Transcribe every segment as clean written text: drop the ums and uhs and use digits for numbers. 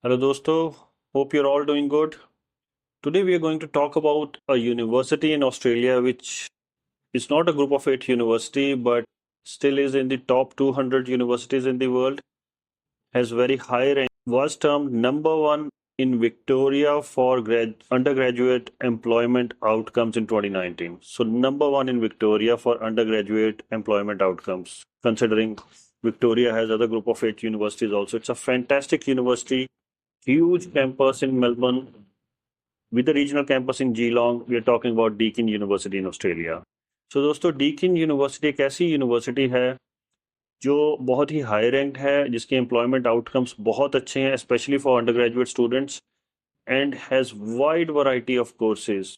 Hello dosto, hope you're all doing good. Today we are going to talk about a university in Australia which is not a group of 8 university but still is in the top 200 universities in the world, has very high rank, was termed number one in Victoria for undergraduate employment outcomes in 2019. So number one in Victoria for undergraduate employment outcomes, considering Victoria has other group of 8 universities also. It's a fantastic university, huge campus in Melbourne with the regional campus in Geelong. We are talking about Deakin University in Australia. So दोस्तों Deakin university एक ऐसी university है जो बहुत ही high ranked है, जिसके employment outcomes बहुत अच्छे हैं, specially for under graduate students, and has wide variety of courses.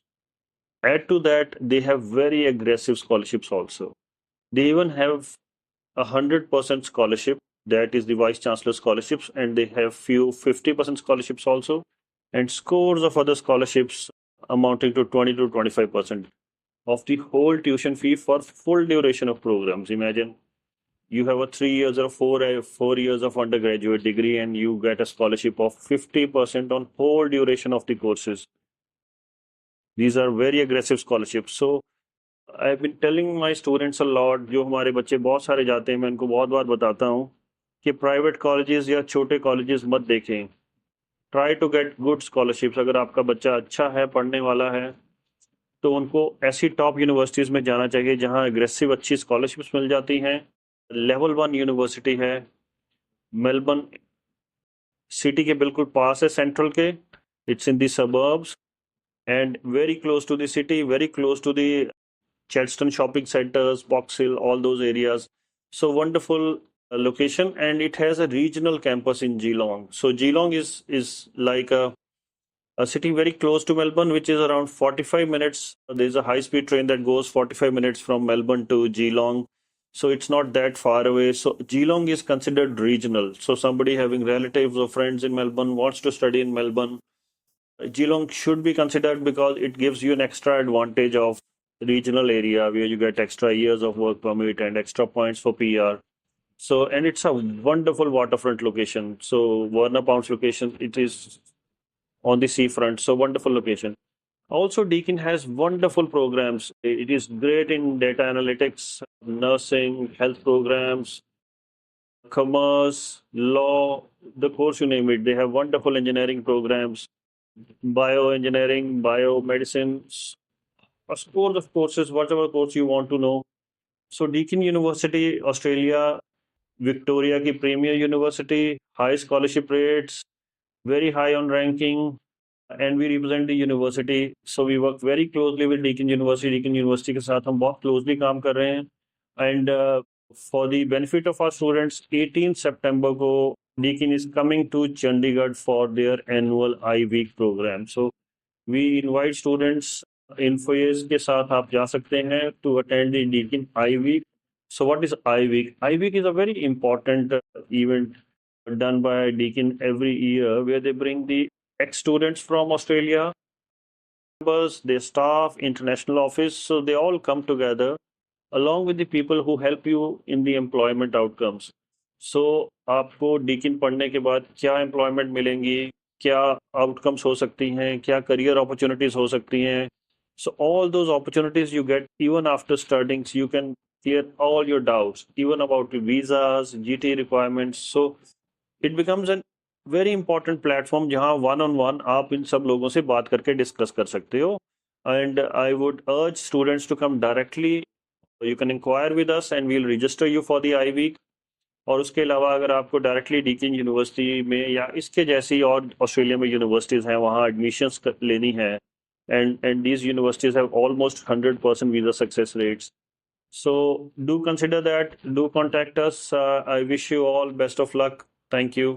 Add to that, they have very aggressive scholarships also. They even have 100% scholarship, that is the vice chancellor scholarships, and they have few 50% scholarships also, and scores of other scholarships amounting to 20 to 25% of the whole tuition fee for full duration of programs. Imagine you have a 3 years or 4 years of undergraduate degree and you get a scholarship of 50% on whole duration of the courses. These are very aggressive scholarships. So I've been telling my students a lot, जो हमारे बच्चे बहुत सारे जाते हैं, मैं उनको बहुत बार बताता हूँ कि प्राइवेट कॉलेजेस या छोटे कॉलेजेस मत देखें. Try to get good scholarships. अगर आपका बच्चा अच्छा है, पढ़ने वाला है, तो उनको ऐसी टॉप यूनिवर्सिटीज में जाना चाहिए जहां एग्रेसिव अच्छी स्कॉलरशिप्स मिल जाती हैं. लेवल 1 यूनिवर्सिटी है, मेलबर्न सिटी के बिल्कुल पास है, सेंट्रल के. It's in the suburbs and very close to the city, very close to the Chelston shopping centers, Box Hill, all those areas. So wonderful location, and it has a regional campus in Geelong. So Geelong is like a city very close to Melbourne, which is around 45 minutes. There's a high-speed train that goes 45 minutes from Melbourne to Geelong. So it's not that far away. So Geelong is considered regional. So somebody having relatives or friends in Melbourne wants to study in Melbourne, Geelong should be considered because it gives you an extra advantage of regional area where you get extra years of work permit and extra points for PR. So, and it's a wonderful waterfront location. So, Warner Pound's location, it is on the seafront. So, wonderful location. Also, Deakin has wonderful programs. It is great in data analytics, nursing, health programs, commerce, law, the course you name it. They have wonderful engineering programs, bioengineering, biomedicine, a scores of courses, whatever course you want to know. So Deakin University, Australia, Victoria की premier university, high scholarship rates, very high on ranking, and we represent the university. So we work very closely with Deakin University. Deakin University के साथ हम बहुत closely काम कर रहे हैं. And for the benefit of our students, 18 September को Deakin is coming to Chandigarh for their annual I-Week program. So we invite students. Infoye's के साथ आप जा सकते हैं to attend the Deakin I-Week. So what is I-Week? I-Week is a very important event done by Deakin every year, where they bring the ex-students from Australia, members, their staff, international office. So they all come together along with the people who help you in the employment outcomes. So आपको Deakin पढ़ने के बाद क्या employment मिलेंगी, क्या outcomes हो सकती हैं, क्या करियर अपॉर्चुनिटीज हो सकती हैं. So all those opportunities you get even after studying, so you can clear all your doubts, even about the visas, GT requirements. So it becomes a very important platform जहाँ one on one आप इन सब लोगों से बात करके discuss कर सकते हो. And I would urge students to come directly. You can inquire with us and we'll register you for the I-Week. और उसके अलावा अगर आपको डायरेक्टली डीकिन यूनिवर्सिटी में या इसके जैसी और ऑस्ट्रेलिया में यूनिवर्सिटीज़ हैं वहाँ एडमिशन्स लेनी है, and these universities have almost 100% visa success rates. So do consider that. Do contact us. I wish you all best of luck. Thank you.